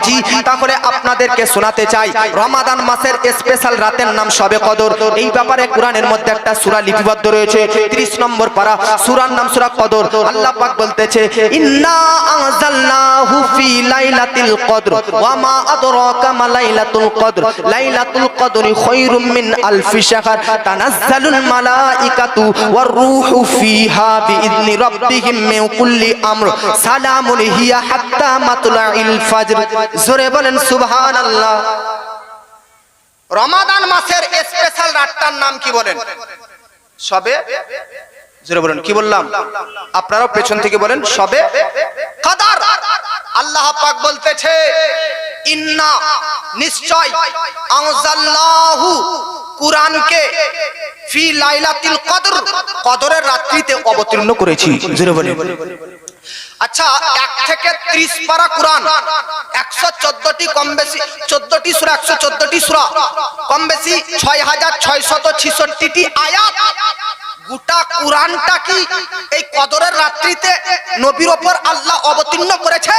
বাবাজি তাহলে আপনাদেরকে শোনাতে চাই রমাদান মাসের স্পেশাল রাতের নাম শবে কদর। এই ব্যাপারে কোরআনের মধ্যে একটা সূরা লিপিবদ্ধ রয়েছে 30 নম্বর পারা, সূরার নাম সূরা কদর। আল্লাহ পাক বলতেছে ইন্না আনজালনাহু ফি লাইলাতিল কদর ওয়া মা আদরাকা মা লাইলাতুল কদর লাইলাতুল কদরি খায়রুম মিন আলফি শাহর তানাজ্জালুল মালাইকাতু ওয়ার রূহু ফিহা বিইذনি রাব্বিহিম মিন কুল্লি আমর সালামুন হিয়া হাত্তা মাতলাইল ফজর। জোরে বলেন সুবহানাল্লাহ। রমাদান মাসের স্পেশাল রাতটার নাম কি বলেন? শবে, জোরে বলেন কি বললাম? আপনারাও পেছন থেকে বলেন শবে কদর। আল্লাহ পাক বলতেছে ইন্না নিশ্চয় আনজালনাহু কুরআনকে ফি লাইলাতিল কদর কদরের রাত্রিতে অবতীর্ণ করেছি। জোরে বলেন। আচ্ছা 1 থেকে 30 পারা কোরআন 114টি কম বেশি 14টি সূরা 114টি সূরা কম বেশি 6666টি আয়াত। গোটা কোরআনটা কি এই কদরের রাত্রিতে নবীর উপর আল্লাহ অবতীর্ণ করেছে?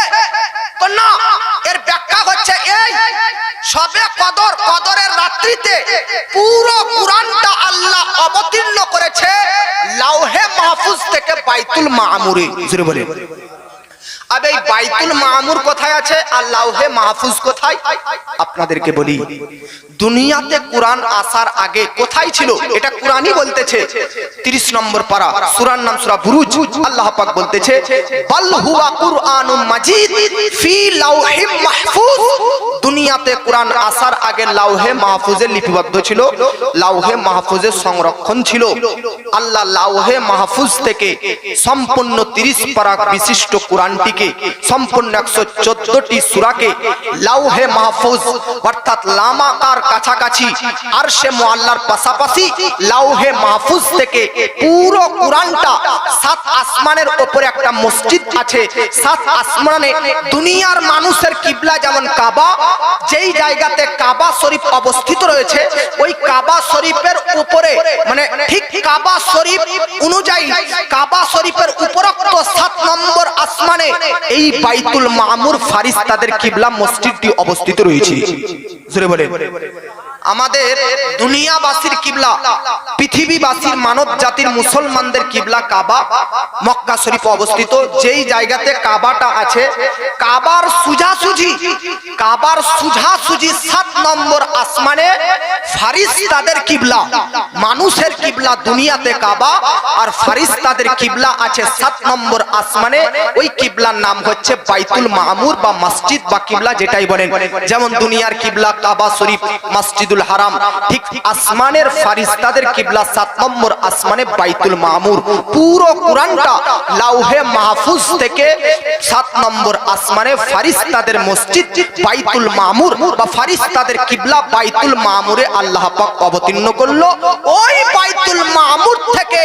তো না, এর ব্যাখ্যা হচ্ছে এই শবে কদর কদরের রাত্রিতে পুরো কোরআনটা আল্লাহ অবতীর্ণ করেছে লাউহে মাহফুজ থেকে বাইতুল মামুরে। জোরে বলেন। আবে এই বাইতুল মামুর কোথায় আছে আর লাউহে মাহফুজ কোথায়? আপনাদেরকে বলি, দুনিয়াতে কোরআন আসার আগে কোথায় ছিল এটা কোরআনই বলতেছে। 30 নম্বর পারা, সূরার নাম সূরা বুরুজ। আল্লাহ পাক বলতেছে বাল হুয়া কুরআনুম মাজিদ ফি লাউহিম মাহফুজ। দুনিয়াতে কোরআন আসার আগে লাউহে মাহফুজে লিপিবদ্ধ ছিল, লাউহে মাহফুজে সংরক্ষণ ছিল। আল্লাহ লাউহে মাহফুজ থেকে সম্পূর্ণ 30 পারা বিশিষ্ট কোরআনটিকে সম্পূর্ণ 114টি সূরাকে লাউহে মাহফুজ অর্থাৎ লামাকার কাছাকাছি আরশে মুআল্লার পাশাপাশি লাউহে মাহফুজ থেকে পুরো কোরআনটা 7 আসমানের উপরে একটা মসজিদ আছে। 7 আসমানে দুনিয়ার মানুষের কিবলা যেমন কাবা, যেই জায়গাতে কাবা শরীফ অবস্থিত রয়েছে ওই কাবা শরীফের উপরে মানে ঠিক কাবা শরীফ অনুযায়ী কাবা শরীফের উপরোক্ত 7 নম্বর আসমানে এই বাইতুল মামুর ফারিস্তাদের কিবলা মসজিদটি অবস্থিত রয়েছে। জোরে বলেন। আমাদের দুনিয়াবাসীর কিবলা, পৃথিবীবাসীর মানব জাতির মুসলমানদের কিবলা কাবা মক্কা শরীফ অবস্থিত। যেই জায়গাতে কাবাটা আছে কাবার সোজাসুজি 7 নম্বর আসমানে ফারিস্তাদের কিবলা। মানুষের কিবলা দুনিয়াতে কাবা আর ফারিস্তাদের কিবলা আছে 7 নম্বর আসমানে। ওই কিবলার নাম হচ্ছে বাইতুল মামুর বা মসজিদ বা কিবলা যেটাই বলেন। যেমন দুনিয়ার কিবলা কাবা শরীফ মসজিদুল হারাম, ঠিক আসমানের ফারিস্তাদের কিবলা 7 নম্বর আসমানে বাইতুল মামুর। পুরো কোরআনটা লাউহে মাহফুজ থেকে 7 নম্বর আসমানে ফারিস্তাদের মসজিদ বাইতুল মামুর বা ফারিস্তাদের কিবলা বাইতুল মামুরে আল্লাহ পাক অবতীর্ণ করলো। ওই বাইতুল মামুর থেকে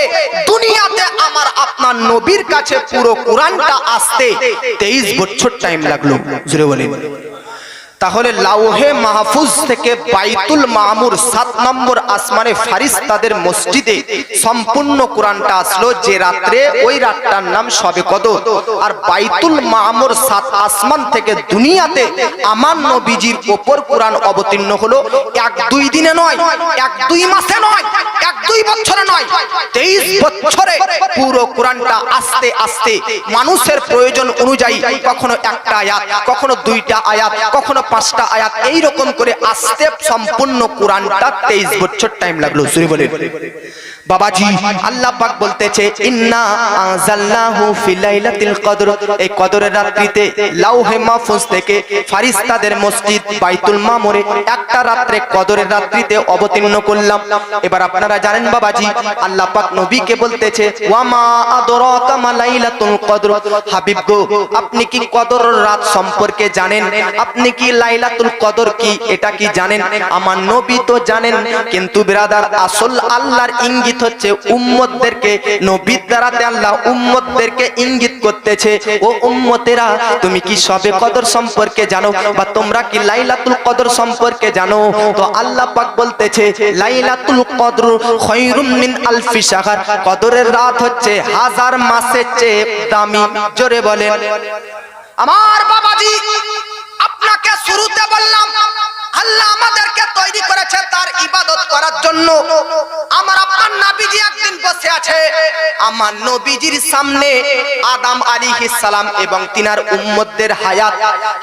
দুনিয়াতে আমার আপনার নবীর কাছে পুরো কোরআনটা আসতে 23 বছর টাইম লাগলো। জোরে বলেন। তাহলে লাউহে মাহফুজ থেকে বাইতুল মামুর 7 নম্বর আসমানে ফারিস্তাদের মসজিদে সম্পূর্ণ কোরআনটা আসলো যে রাত্রে, ওই রাতটার নাম শবে কদর। আর বাইতুল মামুর 7 আসমান থেকে দুনিয়াতে আমার নবীজির উপর কোরআন অবতীর্ণ হলো 1-2 দিনে নয়, 1-2 মাসে নয়, 1-2 বছরে নয়, 23 বছরে পুরো কোরআনটা আস্তে আস্তে মানুষের প্রয়োজন অনুযায়ী কখনো একটা আয়াত, কখনো 2টা আয়াত, কখনো 5টা আয়াত, এই রকম করে আসতে সম্পূর্ণ কোরআনটা 23 বছর টাইম লাগলো। জোরে বলেন। বাবাজি আল্লাহ পাক বলতেছে ইন্না আনজালনাহু ফি লাইলাতিল কদর। এই কদরের রাত্রিতে লাউহে মাহফুজ থেকে ফারিস্তাদের মসজিদ বাইতুল মামুরে একটা রাত্রে কদরের রাত্রিতে অবতীর্ণ করলাম। এবার আপনারা জানেন বাবাজি আল্লাহ পাক নবীকে বলতেছে ওয়া মা আদরাকা মা লাইলাতুল কদর। হাবিব গো, আপনি কি কদর রাত সম্পর্কে জানেন? আপনি কি লাইলাতুল কদর কি এটা কি জানেন? আমার নবী তো জানেন, কিন্তু বিরাদার আসল আল্লাহর ইঙ্গিত হচ্ছে উম্মতদেরকে, নবীর দ্বারাতে আল্লাহ উম্মতদেরকে ইঙ্গিত করতেছে ও উম্মতেরা তুমি কি শবে কদর সম্পর্কে জানো বা তোমরা কি লাইলাতুল কদর সম্পর্কে জানো? তো আল্লাহ পাক বলতেছে লাইলাতুল কদর খায়রুম মিন আলফি শাহর। কদরের রাত হচ্ছে 1000 মাসের চেয়ে দামি। জোরে বলেন। আমার বাবাজি আপনাকে শুরুতে বললাম আল্লাহ আমাদেরকে তৈরি করেছে তার ইবাদত করার জন্য। আমার আপনার নবীজি একদিন বসে আছে, আমার নবীজির সামনে আদম আলাইহিস সালাম এবং তিনার উম্মতদের হায়াত,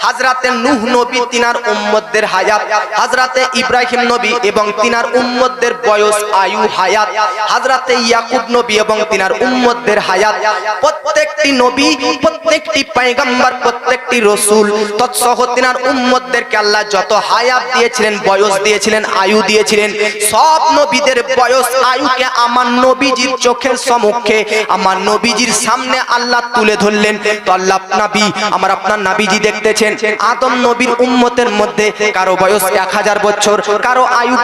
হযরতে নূহ নবী তিনার উম্মতদের হায়াত, হযরতে ইব্রাহিম নবী এবং তিনার উম্মতদের বয়স আয়ু হায়াত, হযরতে ইয়াকুব নবী এবং তিনার উম্মতদের হায়াত, প্রত্যেকটি নবী, প্রত্যেকটি পয়গম্বর, প্রত্যেকটি রাসূল তৎসহ তিনার উম্মতদেরকে আল্লাহ যত হায়াত দিয়েছিলেন, বয়স দিয়েছিলেন, আয়ু দিয়েছিলেন, সব নবীদের বয়স আয়ুকে আমার নবীজির চোখের সম্মুখে, আমার নবীজির সামনে আল্লাহ তুলে ধরলেন। তো আল্লাহ নবী, আমার আপনার নবীজি দেখতেছেন আদম নবীর উম্মতের মধ্যে কারো বয়স 1000 বছর, কারো আয়ু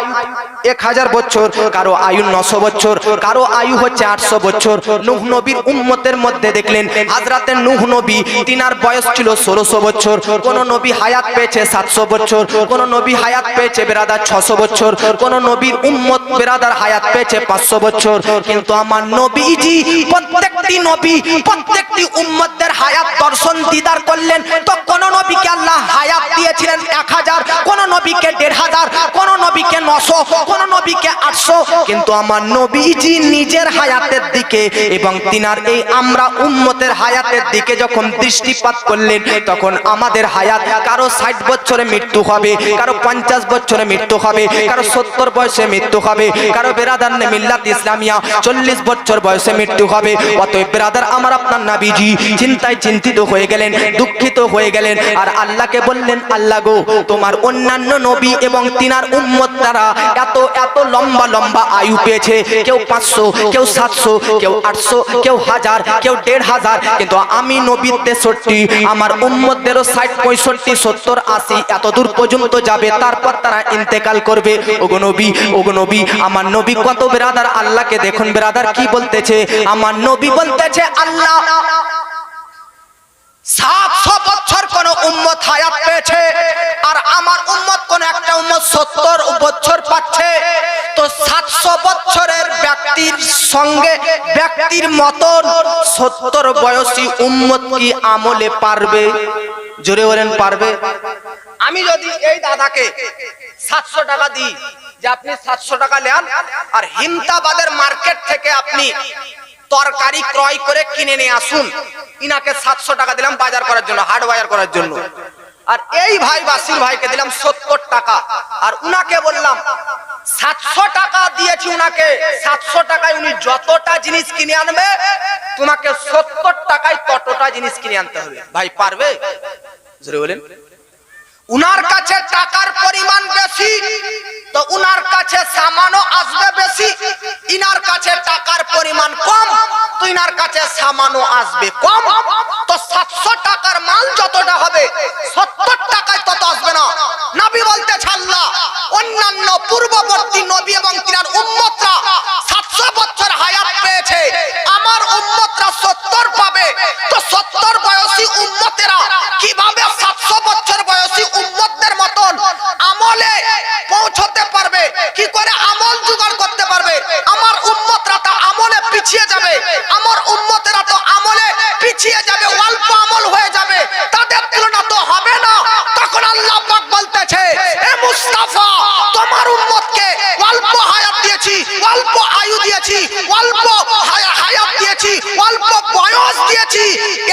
1000 বছর, কারো আয়ু 900 বছর, কারো আয়ু হচ্ছে 800 বছর। নূহ নবীর উম্মতের মধ্যে দেখলেন হযরতে নূহ নবী তিনার বয়স ছিল 1600 বছর, কোন নবী হায়াত পেয়েছে 700 বছর, কোন নবী হায়াত পেয়েছে বেরাদার 600 বছর, কোন নবীর উম্মত বেরাদার হায়াত পেয়েছে 500 বছর। কিন্তু আমার নবীজি প্রত্যেকটি নবী, প্রত্যেকটি উম্মতদের হায়াত দর্শন দিদার করলেন। তো কোন নবীকে আল্লাহ হায়াত দিয়েছিলেন 1000, কোন নবীকে 1500, কোন নবীকে 900, কোন নবীকে 800। কিন্তু আমার নবীজি নিজের হায়াতের দিকে এবং তিনার এই আমরা উম্মতের হায়াতের দিকে যখন দৃষ্টিপাত করলেন, তখন আমাদের হায়াত কারো 60 বছরে মৃত্যু হবে, কারো 50 বছরে মৃত্যু হবে, কারো 70 বয়সে মৃত্যু হবে, কারো বেরাদার মিল্লাত ইসলামিয়া 40 বছর বয়সে মৃত্যু হবে। অতএব বেরাদার আমার আপনার নবীজি চিন্তায় চিন্তিত হয়ে গেলেন, দুঃখিত হয়ে গেলেন, আর আল্লাহকে বললেন, আল্লাহ গো, তোমার অন্যান্য নবী এবং তিনার উম্মতরা এত এত লম্বা লম্বা আয়ু পেয়েছে, কেউ 500, কেউ 700, কেউ 800, কেউ 1000, কেউ 1500, কিন্তু আমি নবীর 63, আমার উম্মতদেরও 60, 65, 70, 80 এত দূর পর্যন্ত যাবে, তারপর তারা ইন্তেকাল করবে। ওগো নবী, ওগো নবী, আমার নবী কত বেরাদার, আল্লাহকে দেখুন বেরাদার কি বলতেছে। আমার নবী বলতেছে, আল্লাহ 700 বছর কোন উম্মত হায়াত পেয়েছে, আর আমার উম্মত কোন একটা উম্মত 70 বছর পাচ্ছে। তো 700 বছরের ব্যক্তির সঙ্গে ব্যক্তির মতন 70 বয়সী উম্মত কি আমলে পারবে? জোরে বলেন পারবে? আমি যদি এই দাদাকে 700 টাকা দিই যে আপনি 700 টাকা নেন, আর হিমতাবাদের মার্কেট থেকে আপনি তরকারি ক্রয় করে কিনে নিয়ে আসুন, ইনাকে 700 টাকা দিলাম বাজার করার জন্য, হাট বাজার করার জন্য, আর এই ভাই বাসির ভাইকে দিলাম 70 টাকা, আর উনাকে বললাম 700 টাকা দিয়েছি উনাকে, 700 টাকায় উনি যতটা জিনিস কিনে আনবে, তোমাকে 70 টাকায় ততটা জিনিস কিনে আনতে হবে। ভাই পারবে? জোরে বলেন। উনার কাছে টাকার পরিমাণ বেশি, তো উনার কাছে সামানও আসবে বেশি, ইনার কাছে টাকার পরিমাণ কম, তো ইনার কাছে সামানও আসবে কম। তো 700 টাকার মাল যতটা হবে 70 টাকায় তত আসবে না। নবী বলতেছে, আল্লাহ অন্যান্য পূর্ববর্তী নবী এবং তিনার উম্মতরা 700 বছর হায়াত পেয়েছে, আমার উম্মতরা 70 পাবে। তো 70 বয়সী উম্মতেরা কিভাবে 700 বছর বয়সী উম্মতদের মতন আমলে পৌঁছতে পারবে? কি করে আমল জোগাড় করতে পারবে? আমার উম্মতরা তো আমলে পিছিয়ে যাবে, আমার উম্মতেরা তো আমলে পিছিয়ে যাবে, অল্প আমল হয়ে যাবে, তাদের তুলনা তো হবে না। তখন আল্লাহ পাক বলতেছে, এ মুস্তাফা, তোমার উম্মতকে অল্প হায়াত দিয়েছি, অল্প আয়ু দিয়েছি, অল্প হায়াত দিয়েছি, অল্প বয়স দিয়েছি,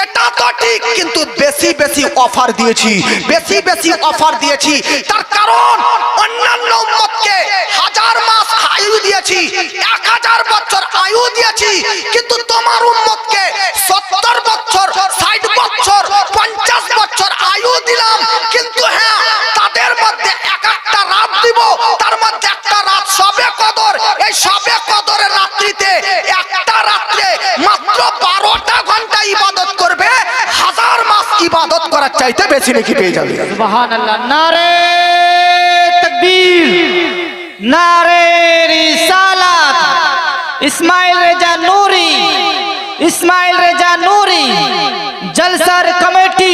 এটা তো ঠিক, কিন্তু বেশি বেশি অফার দিয়েছি, বেশি বেশি অফার দিয়েছি। তার কারণ অন্যান্য উম্মতকে 1000 মাস আয়ু দিয়েছি, 1000 বছর আয়ু দিয়েছি, কিন্তু তোমার উম্মতকে 70 বছর, 60 বছর, 50 বছর আয়ু দিলাম। কিন্তু হ্যাঁ, তাদের মধ্যে এক একটা রাত দিব, তার মধ্যে একটা রাত সবে কদর। এই সবে কদরের রাত্রিতে একটা রাত্রে মাত্র 12টা ঘন্টা ইবাদত করবে, 1000 মাস ইবাদত করার চাইতে বেশি নাকি পেয়ে যাবে। সুবহানাল্লাহ। নারে তাকবীর, নারে রিসালাত। ইসমাইল রেজা নূরি, ইসমাইল রেজা নূরি, জলসার কমিটি,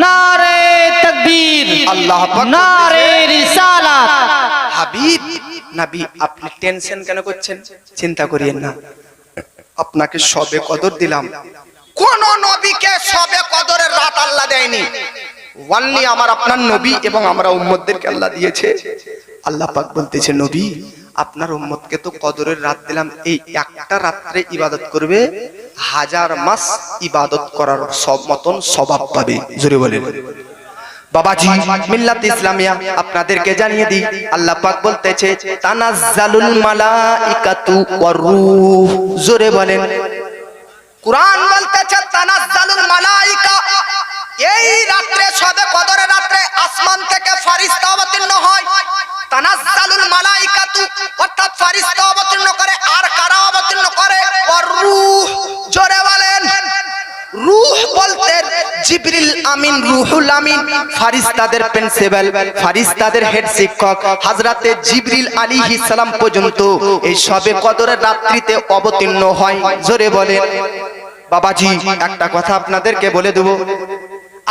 নারে তাকবীর, আল্লাহ পাক, নারে রিসালাত। হাবিব নবী, আপনি টেনশন কেন করছেন? চিন্তা করিয়েন না, আপনাকে সবে কদর দিলাম। কোন নবীকে সবে কদরের রাত আল্লাহ দেয়নি, ওয়ানলি আমার আপনার নবী এবং আমরা উম্মতদেরকে আল্লাহ দিয়েছে। আল্লাহ পাক বলতেছে নবী আপনার উম্মতকে তো কদরের রাত দিলাম, এই একটা রাত্রে ইবাদত করবে 1000 মাস ইবাদত করার সব মতন স্বভাব পাবে। জোরে বলেন বাবাজি। মিল্লাত ইসলামিয়া আপনাদেরকে জানিয়ে দিই, আল্লাহ পাক বলতেছে তানাজ্জালুল মালাইকাতু ওয়ার রূহ। জোরে বলেন কুরআন বলতেছে তানাজ্জালুল মালাইকা, এই রাতে সবে কদরের রাতে আসমান থেকে ফেরেশতা অবতীর্ণ হয়। তানাজ্জালুল মালাইকাতু অর্থাৎ ফেরেশতা অবতীর্ণ করে, আর কারা অবতীর্ণ করে? ওয়ার রূহ। জোরে বলেন রূহ বলতে জিবরিল আমিন, রুহুল আমিন ফেরেশতাদের প্রিন্সিপাল, ফেরেশতাদের হেড শিক্ষক হযরতে জিবরিল আলাইহিস সালাম পর্যন্ত এই সবে কদরের রাত্রিতে অবতীর্ণ হয়। জোরে বলেন বাবাজি। একটা কথা আপনাদেরকে বলে দেব,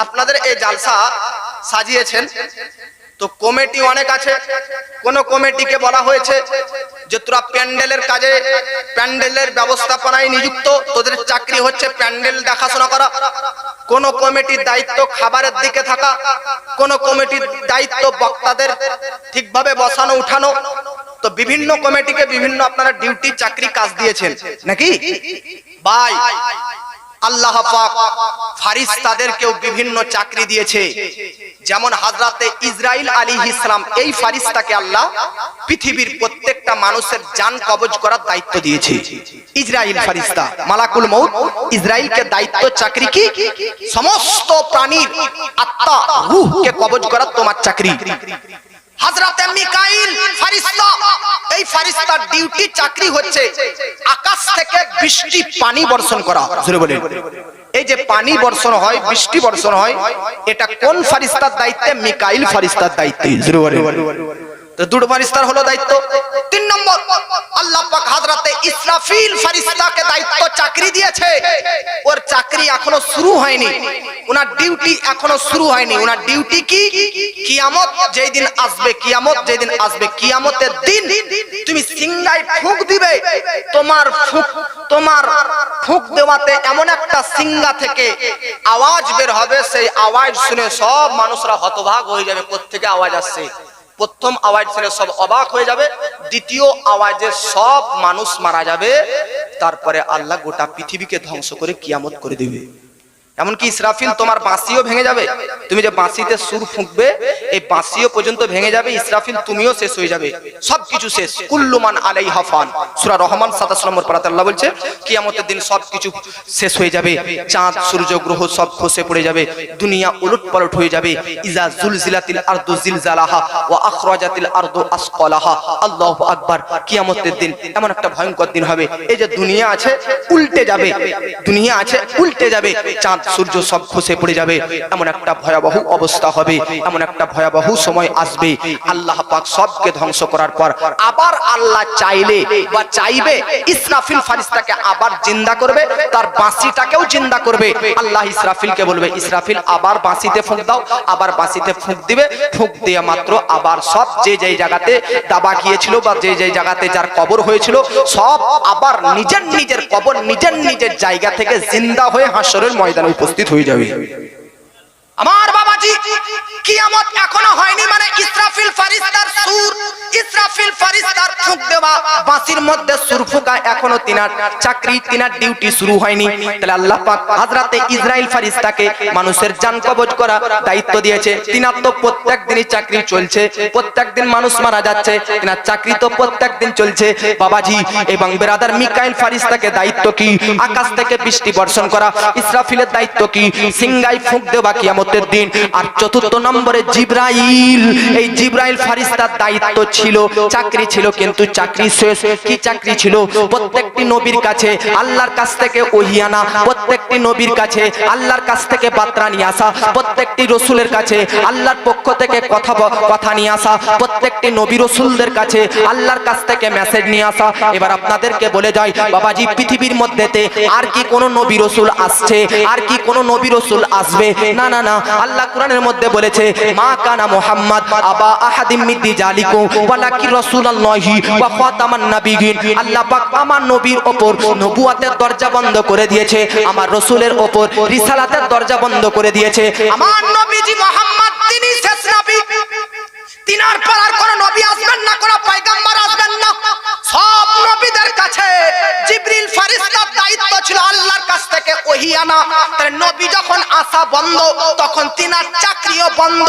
আপনাদের এই জালসা সাজিয়েছেন তো কমিটি অনেক আছে। কোন কমিটিকে বলা হয়েছে যে তোরা প্যান্ডেলের কাজে, প্যান্ডেলের ব্যবস্থাপনায় নিযুক্ত, তোদের চাকরি হচ্ছে প্যান্ডেল দেখাশোনা করা। কোন কমিটির দায়িত্ব খাবারের দিকে থাকা, কোন কমিটির দায়িত্ব বক্তাদের ঠিকভাবে বসানো উঠানো। তো বিভিন্ন কমিটিকে বিভিন্ন আপনারা ডিউটি চাকরি কাজ দিয়েছেন নাকি ভাই? আল্লাহ পাক ফেরেশতাদেরকেও বিভিন্ন চাকরি দিয়েছে। যেমন হযরতে ইসরাইল আলাইহিস সালাম, এই ফেরেশতাকে আল্লাহ পৃথিবীর প্রত্যেকটা মানুষের জান কবজ করার দায়িত্ব দিয়েছে। ইসরাইল ফেরেশতা মালাকুল মউত, ইসরাইলকে দায়িত্ব চাকরি কি? সমস্ত প্রাণীর আত্মা রূহকে কবজ করার তোমার চাকরি। হযরতে মিকাইল ফেরেশতা, এই ফেরেশতার ডিউটি চাকরি হচ্ছে আকাশ থেকে বৃষ্টি পানি বর্ষণ করা। জোরে বলেন এই যে পানি বর্ষণ হয়, বৃষ্টি বর্ষণ হয়, এটা কোন ফেরেশতার দায়িত্বে? মিকাইল ফেরেশতার দায়িত্বে। জোরে বলেন তো দুটো ফেরেশতার হলো দায়িত্ব। 3 নম্বর আল্লাহ পাক হযরতে ইসরাফিল ফেরেশতাকে দায়িত্ব চাকরি দিয়েছে। ওর চাকরি এখনো শুরু হয়নি, ওনার ডিউটি এখনো শুরু হয়নি। ওনার ডিউটি কি? কিয়ামত যেই দিন আসবে, কিয়ামত যেই দিন আসবে, কিয়ামতের দিন তুমি সিংহায় ফুঁক দিবে। তোমার ফুঁক দেওয়াতে এমন একটা সিংহা থেকে আওয়াজ বের হবে, সেই আওয়াজ শুনে সব মানুষরা হতবাক হয়ে যাবে। কোত্থেকে আওয়াজ আসছে? প্রথম আওয়াজ শুনে সব অবাক হয়ে যাবে, দ্বিতীয় আওয়াজে সব মানুষ মারা যাবে, তারপরে আল্লাহ গোটা পৃথিবীকে ধ্বংস করে কিয়ামত করে দিবে। এমনকি ইসরাফিল তোমার বাঁশিও ভেঙে যাবে। তুমি যে বাঁশিতে সুর ফুঁকবে, এই বাঁশিও পর্যন্ত ভেঙে যাবে। ইসরাফিল তুমিও শেষ হয়ে যাবে, সবকিছু শেষ। কুল্লু মান আলাইহা ফান, সূরা রহমান 27 নম্বর পারাতে আল্লাহ বলছে কিয়ামতের দিন সবকিছু শেষ হয়ে যাবে। চাঁদ সূর্য গ্রহ সব খসে পড়ে যাবে, দুনিয়া উলটপালট হয়ে যাবে। ইজা জুলজিলাতিল আরদু জিলজালাহা ওয়া আখরাজাতিল আরদু আসকালাহা। আল্লাহু আকবার। কিয়ামতের দিন এমন একটা ভয়ঙ্কর দিন হবে, এই যে দুনিয়া আছে উল্টে যাবে, দুনিয়া আছে উল্টে যাবে, চাঁদ সূর্য সব খসে পড়ে যাবে। এমন একটা ভয়াবহ অবস্থা হবে, এমন একটা ভয়াবহ সময় আসবে। আল্লাহ পাক সবকে ধ্বংস করার পর আবার আল্লাহ চাইলে বা চাইবে ইসরাফিল ফেরেশতাকে আবার জিন্দা করবে, তার বাঁশিটাকেও জিন্দা করবে। আল্লাহ ইসরাফিলকে বলবে ইসরাফিল আবার বাঁশিতে ফুঁক দাও, আবার বাঁশিতে ফুঁক দিবে। ফুঁক দেয়া মাত্র আবার সব যে যেই জায়গাতে দাবা গিয়েছিল বা যে যেই জায়গাতে যার কবর হয়েছিল সব আবার নিজের নিজের কবর, নিজের নিজের জায়গা থেকে জিন্দা হয়ে হাসরের ময়দানে উপস্থিত হয়ে যাবে। আমার বাবাজি, কিয়ামত এখনো হয়নি মানে ইসরাফিল ফেরেশতার সুর, ইসরাফিল ফেরেশতার ফুঁক দেওয়া বাঁশির মধ্যে সুর ফুঁকা এখনো তিনার চাকরি, তিনার ডিউটি শুরু হয়নি। তাহলে আল্লাহ পাক হযরতে ইসরাইল ফেরেশতাকে মানুষের জান কবজ করা দায়িত্ব দিয়েছে। তিনার তো প্রত্যেক দিনই চাকরি চলছে, প্রত্যেক দিন মানুষ মারা যাচ্ছে, তিনার চাকরি তো প্রত্যেক দিন চলছে বাবাজি। এবং বেরাদার মিকাইল ফেরেশতাকে দায়িত্ব কি? আকাশ থেকে বৃষ্টি বর্ষণ করা। ইসরাফিলের দায়িত্ব কি? সিংহায় ফুঁক দেওয়া কিয়ামতের দিন। আর চতুর্থ নম্বরে জিবরাইল, এই জিবরাইল ফেরেশতার দায়িত্ব ছিল, চাকরি ছিল, কিন্তু চাকরি শেষ। কি চাকরি ছিল? প্রত্যেকটি নবীর কাছে আল্লাহর কাছ থেকে ওহী আনা, প্রত্যেকটি নবীর কাছে আল্লাহর কাছ থেকে বার্তা নিয়ে আসা, প্রত্যেকটি রাসূলের কাছে আল্লাহর পক্ষ থেকে কথা নিয়ে আসা, প্রত্যেকটি নবী রাসূলদের কাছে আল্লাহর কাছ থেকে মেসেজ নিয়ে আসা। এবার আপনাদেরকে বলে যাই বাবাজি, পৃথিবীর মধ্যেতে আর কি কোন নবী রাসূল আসছে? আর কি কোন নবী রাসূল আসবে? না না না, আল্লাহ কোরআনের মধ্যে বলেছে মা কানা মুহাম্মদ আবা আহাদিম মিন রিজালিকুম আলাইকুম ওয়ালাকি রাসূলুল্লাহি ওয়া খাতামান নাবিয়িন। আল্লাহ পাক আমার নবীর উপর নবুয়তের দরজা বন্ধ করে দিয়েছে, আমার রাসূলের উপর রিসালাতের দরজা বন্ধ করে দিয়েছে। আমার নবীজি মুহাম্মদ তিনি শেষ নবী, তিনার পর আর কোন নবী আসবেন না, কোন পয়গম্বর আসবেন না। সব নবীদের কাছে জিবরিল ফেরেশতার দায়িত্ব ছিল আল্লাহর কাছ থেকে ওহী আনা। তার নবী যখন আসা বন্ধ তখন তিনার চাকরিও বন্ধ।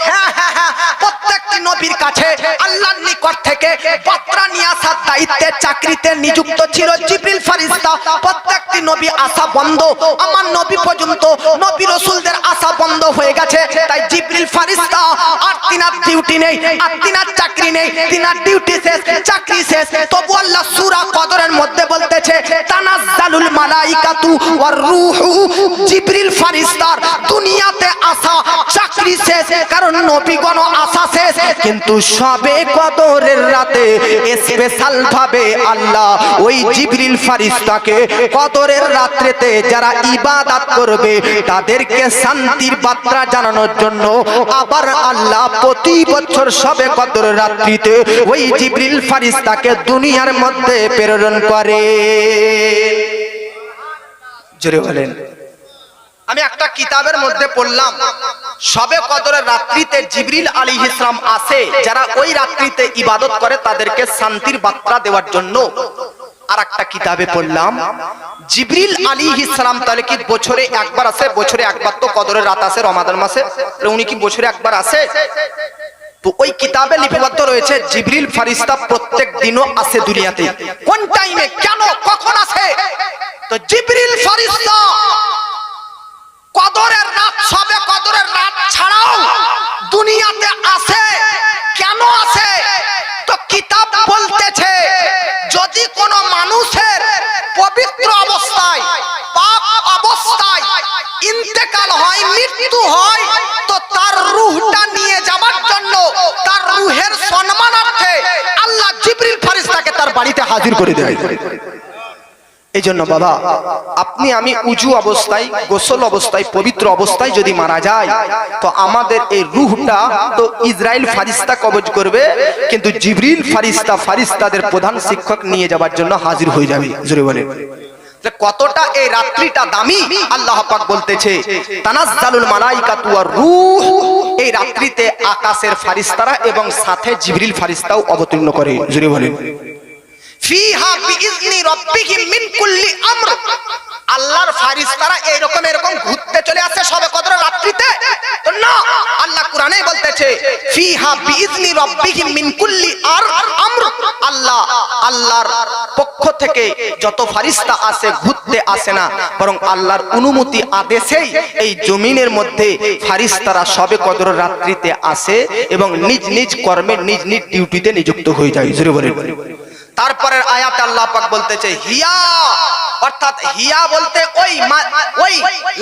হ্যাঁ হ্যাঁ হ্যাঁ, প্রত্যেকটি নবীর কাছে আল্লাহর নিকট থেকে বার্তা নিয়ে আসার দায়িত্বে চাকরিতে নিযুক্ত ছিল জিবরিল ফেরেশতা। প্রত্যেকটি নবী আসা বন্ধ, আমার নবী পর্যন্ত নবী রাসূলদের আসা বন্ধ হয়ে গেছে। তাই জিবরিল ফেরেশতা আর তিনার ডিউটি নেই, আর তিনার চাকরি নেই, তিনার ডিউটি শেষ, চাকরি শেষ। তবু আল্লাহ সূরা কদরের মধ্যে বলতেছে তানাজ্জালুল মালাইকাতু ওয়ার রূহু, জিবরিল ফেরেশতার দুনিয়াতে আসা চাকরি শেষ, কারণ নবীগণ আসা শেষ। কিন্তু শবে কদরের রাতে স্পেশাল ভাবে আল্লাহ ওই জিবরিল ফেরেশতাকে কদরের রাত্রিতে যারা ইবাদত করবে তাদেরকে শান্তির বার্তা জানানোর জন্য আবার আল্লাহ প্রতি বছর শবে কদরের রাত্রিতে ওই জিবরিল ফেরেশতাকে দুনিয়ার মধ্যে প্রেরণ করে। জোরে বলেন। আমি একটা কিতাবের মধ্যে পড়লাম শবে কদরের রাত্রিতে জিবরিল আলাইহিস সালাম আসে, যারা ওই রাত্রিতে ইবাদত করে তাদেরকে শান্তির বার্তা দেওয়ার জন্য। আর একটা কিতাবে পড়লাম জিবরিল আলাইহিস সালাম তাহলে কি বছরে একবার আসে? বছরে একবার তো কদরের রাত আসে রমাদান মাসে, উনি কি বছরে একবার আসে? তো ওই কিতাবে লিপিবদ্ধ রয়েছে জিবরিল ফেরেশতা প্রত্যেক দিনও আসে দুনিয়াতে। কোন টাইমে, কেন, কখন আসে? তো জিবরিল ফেরেশতা কদরের রাত, শবে কদরের রাত ছাড়াও দুনিয়াতে আসে। কেন আসে? তো কিতাব বলতেছে যদি কোনো মানুষের পবিত্র অবস্থায়, পাক অবস্থায় ইন্তেকাল হয়, মৃত্যু হয়, তো তার রূহটা নিয়ে যাওয়ার জন্য, তার রূহের সম্মানার্থে আল্লাহ জিবরিল ফেরেশতাকে তার বাড়িতে হাজির করে দেয়। এই জন্য বাবা, আপনি আমি উজু অবস্থায়, গোসল অবস্থায়, পবিত্র অবস্থায় যদি মারা যায় তো আমাদের এই রূহটা তো ইসরাইল ফেরেশতা কবজ করবে, কিন্তু জিবরিল ফেরেশতাদের প্রধান শিক্ষক নিয়ে যাওয়ার জন্য হাজির হয়ে যাবে। জোরে বলেন কতটা এই রাত্রিটা দামি। আল্লাহ পাক বলতেছে তানাজ্জালুল মালাইকাতু ওয়ার রূহ, এই রাত্রিতে আকাশের ফেরেশতারা এবং সাথে জিবরিল ফেরেশতাও অবতীর্ণ করে। জোরে বলেন ফিহা বিইজনি রাব্বিহিম মিন কুল্লি আমর, আল্লাহর ফেরেশতারা এরকম ঘুরতে চলে আসে শবে কদরের রাত্রিতে। তো না, আল্লাহ কোরআনে বলতেছে ফিহা বিইজনি রাব্বিহিম মিন কুল্লি আমর, আল্লাহর পক্ষ থেকে যত ফেরেশতা আসে ঘুরতে আসে না, বরং আল্লাহর অনুমতি আদেশেই এই জমিনের মধ্যে ফেরেশতারা শবে কদরের রাত্রিতে আসে এবং নিজ নিজ কর্মে নিজ নিজ ডিউটিতে নিযুক্ত হয়ে যায়। জোরে বলেন। তারপরের আয়াতে আল্লাহ পাক বলতেছে হিয়া, অর্থাৎ হিয়া বলতে ওই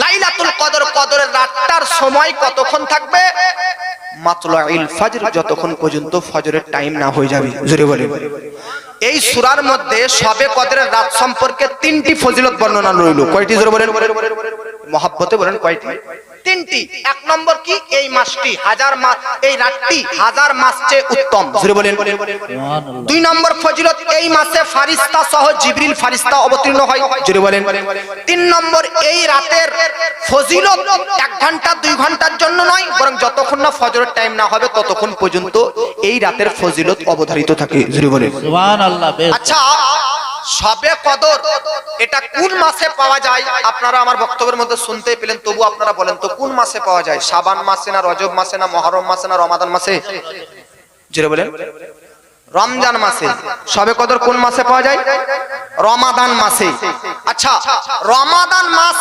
লাইলাতুল কদর, কদরের রাতটার সময় কতক্ষণ থাকবে? মাতলাউল ফজর, যতক্ষণ পর্যন্ত ফজরের টাইম না হয়ে যাবে। জোরে বলেন। এই সূরার মধ্যে শবে কদরের রাত সম্পর্কে তিনটি ফজিলত বর্ণনা রইল। কয়টি? জোরে বলেন। মহব্বতে বলেন কয়টি? তিনটি। এক নম্বর কি? এই মাসটি হাজার মাস, এই রাতটি হাজার মাস চেয়ে উত্তম। জোরে বলেন। দুই নম্বর ফজিলত, এই মাসে ফেরেশতা সহ জিবরিল ফেরেশতা অবতীর্ণ হয়। জোরে বলেন। তিন নম্বর, এই রাতের ফজিলত 1 ঘন্টা 2 ঘন্টার জন্য নয়, বরং যতক্ষণ না ফজরের টাইম না হবে ততক্ষণ পর্যন্ত এই রাতের ফজিলত অবধারিত থাকে। জোরে বলেন সুবহানাল্লাহ। আচ্ছা, শবে কদর এটা কোন মাসে পাওয়া যায়? আপনারা আমার বক্তব্যের মধ্যে শুনতে পেলেন, তবু আপনারা বলেন তো কোন মাসে পাওয়া যায়? শাবান মাসে না রজব মাসে না মুহররম মাসে না রমাদান মাসে? জোরে বলেন। রমজান মাসে। শবে কদর কোন মাসে পাওয়া যায়? রমাদান মাসে। আচ্ছা, রমাদান মাস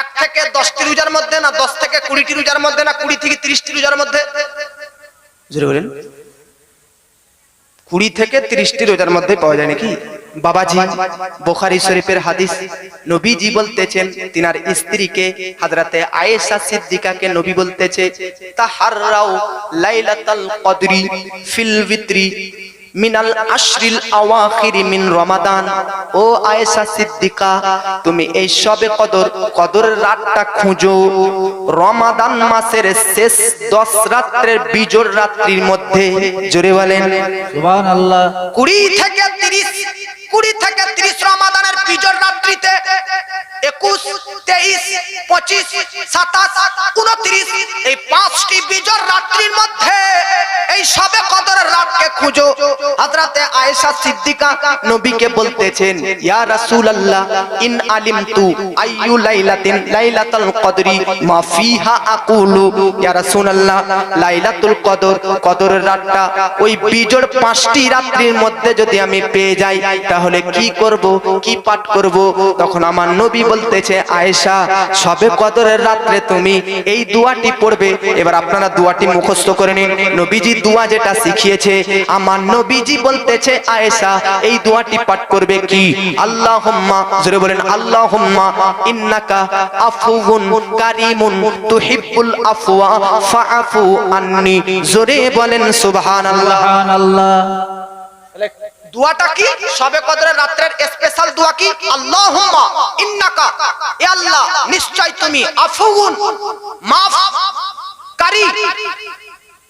1 থেকে 10টি রোজার মধ্যে না 10 থেকে 20টি রোজার মধ্যে না 20 থেকে 30টি রোজার মধ্যে? জোরে বলেন। 20 থেকে 30টি রোজার মধ্যে পাওয়া যায় নাকি? বাবাজি, বুখারী শরীফের হাদিস, নবীজি বলতেছেন তিনার স্ত্রীকে হযরতে আয়েশা সিদ্দিকাকে নবী বলতেছে তাহাররাউ লাইলাতুল কদরি ফিল বিত্রি, মিনাল আশরিল আওয়াখির মিন রমাদান। ও আয়েশা সিদ্দিকা, তুমি এই সবে কদরের রাতটা খুঁজো রমাদান মাসের শেষ 10 রাত্রের বিজোড় রাত্রির মধ্যে। জোরে বলেন সুবহানাল্লাহ। 20 থেকে 30 রমাদানের বিজোড় রাত্রিতে 21, 23, 25, 27, 29 এই 5টি বিজোড় রাত্রির মধ্যে এই সবে কদরের রাতকে খুঁজো। হযরতে আয়েশা সিদ্দিকা নবীকে বলতেছেন, ইয়া রাসূলুল্লাহ, ইন আলিমতু আইয়ু লাইলাতিন লাইলাতুল কদরি মা ফিহা আকুলু। ইয়া রাসূলুল্লাহ, লাইলাতুল কদরের রাতটা ওই বিজোড় 5টি রাত্রির মধ্যে যদি আমি পেয়ে যাই তাহলে কি করব, কি পাঠ করব? তখন আমার নবী বলতেছে, আয়েশা, সবে কদরের রাত্রে তুমি এই দোয়াটি পড়বে। এবার আপনারা দোয়াটি মুখস্থ করে নিন। নবীজি দোয়া যেটা শিখিয়েছে, আমার নবীজি বলতেছে, আয়েশা এই দোয়াটি পাঠ করবে কি? আল্লাহুম্মা, জোরে বলেন, আল্লাহুম্মা ইন্নাকা আফুউন কারীমুন তুহিব্বুল আফওয়া ফাআফু আন্নি। জোরে বলেন সুবহানাল্লাহ। সুবহানাল্লাহ। দোয়াটা কি? সবে কদরের রাতের স্পেশাল দোয়া কি? আল্লাহুম্মা ইন্নাকা, এ আল্লাহ নিশ্চয় তুমি আফুউন মাফকারী।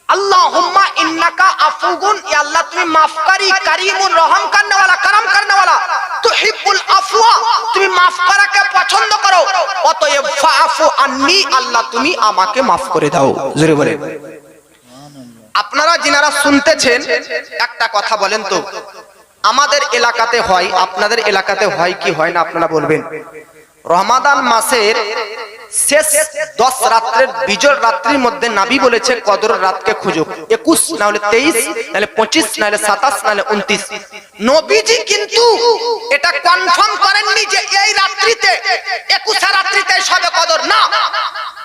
আল্লাহুম্মা ইন্নাকা আফুউন, এ আল্লাহ তুমি মাফকারী, কারীমুন রহম করনে वाला, করম করনে वाला, তুহিব্বুল আফওয়া তুমি মাফ করাকে পছন্দ করো, অতএব ফাআফু আন্নি, আল্লাহ তুমি আমাকে মাফ করে দাও। জোরে বলেন। আপনারা যিনারা শুনতেছেন একটা কথা বলেন তো, আমাদের এলাকাতে হয়, আপনাদের এলাকাতে হয় কি হয় না আপনারা বলবেন। রমাদান মাসের শেষ 10 রাত্রের বিজোড় রাত্রির মধ্যে নবী বলেছে কদরের রাতকে খুঁজো। 21 না হলে 23 না হলে 25 না হলে 27 না হলে 29। নবীজি কিন্তু এটা কনফার্ম করেননি যে এই রাত্রিতে 21 রাত্রিতে সবে কদর না।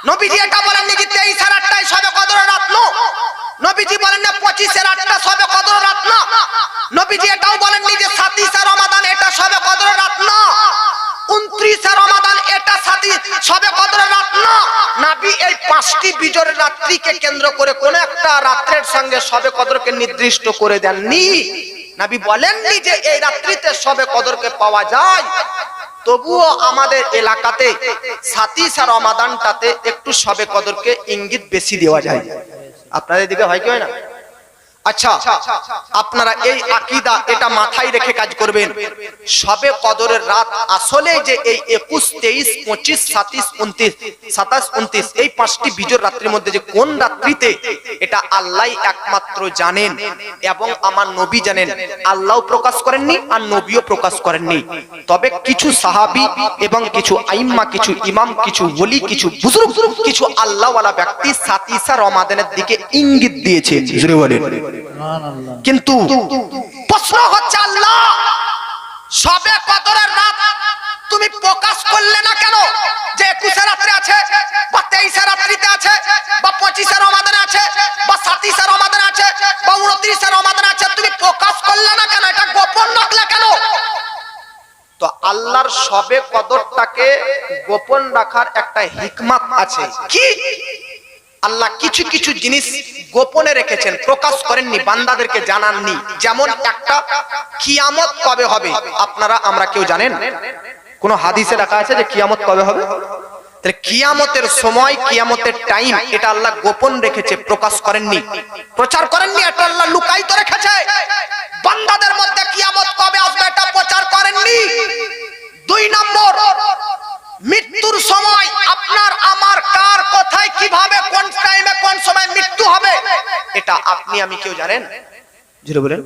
নবীজি এটা বলেননি যে 23 রাতটাই সবে কদরের রাত না। নবীজি বলেন না 25 রাতটা সবে কদরের রাত না। নবীজি এটাও বলেননি যে 27 রমাদান এটা সবে কদরের রাত না। 29 রমাদান এটা সবে কদরের রাত না। নবী এই 5টি বিজোড় রাত্রিকে কেন্দ্র করে কোন একটা রাত্রের সঙ্গে সবে কদরকে নির্দিষ্ট করে দেননি। নবী বলেননি যে এই রাত্রিতে সবে কদরকে পাওয়া যায়। তবুও আমাদের এলাকাতে 27 রমাদানটাতে একটু সবে কদরকে ইঙ্গিত বেশি দেওয়া যায়। আপনাদের দিকে হয় কি হয় না? আচ্ছা, আপনারা এই আকীদা এটা মাথায় রেখে কাজ করবেন। সবে কদরের রাত আসলে যে এই 21, 23, 25, 27, 29 এই 5টি বিজোড় রাত্রির মধ্যে যে কোন রাত্রিতে, এটা আল্লাহই একমাত্র জানেন এবং আমার নবী জানেন। আল্লাহও প্রকাশ করেননি আর নবীও প্রকাশ করেননি। তবে কিছু সাহাবী এবং কিছু আইম্মা, কিছু ইমাম, কিছু ওলি, কিছু বুজুর্গ, কিছু আল্লাহওয়ালা ব্যক্তি 27 রমাদানের দিকে ইঙ্গিত দিয়েছেন। জোরে বলেন। কিন্তু প্রশ্ন হচ্ছে, আল্লাহ সবে কদরের রাত তুমি প্রকাশ করলে না কেন? যে 21 রাত্রে আছে বা 23 রাত্রিতে আছে বা 25 রমাদানে আছে বা 27 রমাদানে আছে বা 29 রমাদানে আছে, তুমি প্রকাশ করলে না কেন? এটা গোপন রাখলে কেন? তো আল্লাহর সবে কদরটাকে গোপন রাখার একটা হিকমত আছে। কি? আল্লাহ কিছু কিছু জিনিস গোপনে রেখেছেন, প্রকাশ করেননি, বান্দাদেরকে জানাননি। যেমন একটা কিয়ামত কবে হবে আপনারা আমরা কেউ জানেন? কোন হাদিসে লেখা আছে যে কিয়ামত কবে হবে? তাহলে কিয়ামতের সময়, কিয়ামতের টাইম এটা আল্লাহ গোপন রেখেছে, প্রকাশ করেননি, প্রচার করেননি। এটা আল্লাহ লুকায়িত রেখেছে। বান্দাদের মধ্যে কিয়ামত কবে আসবে এটা প্রচার করেননি। 2 নম্বর, মৃত্যুর সময় আপনার আমার কার কোথায় কিভাবে কোন টাইমে কোন সময় মৃত্যু হবে এটা আপনি আমি কেউ জানেন? জোরে বলেন।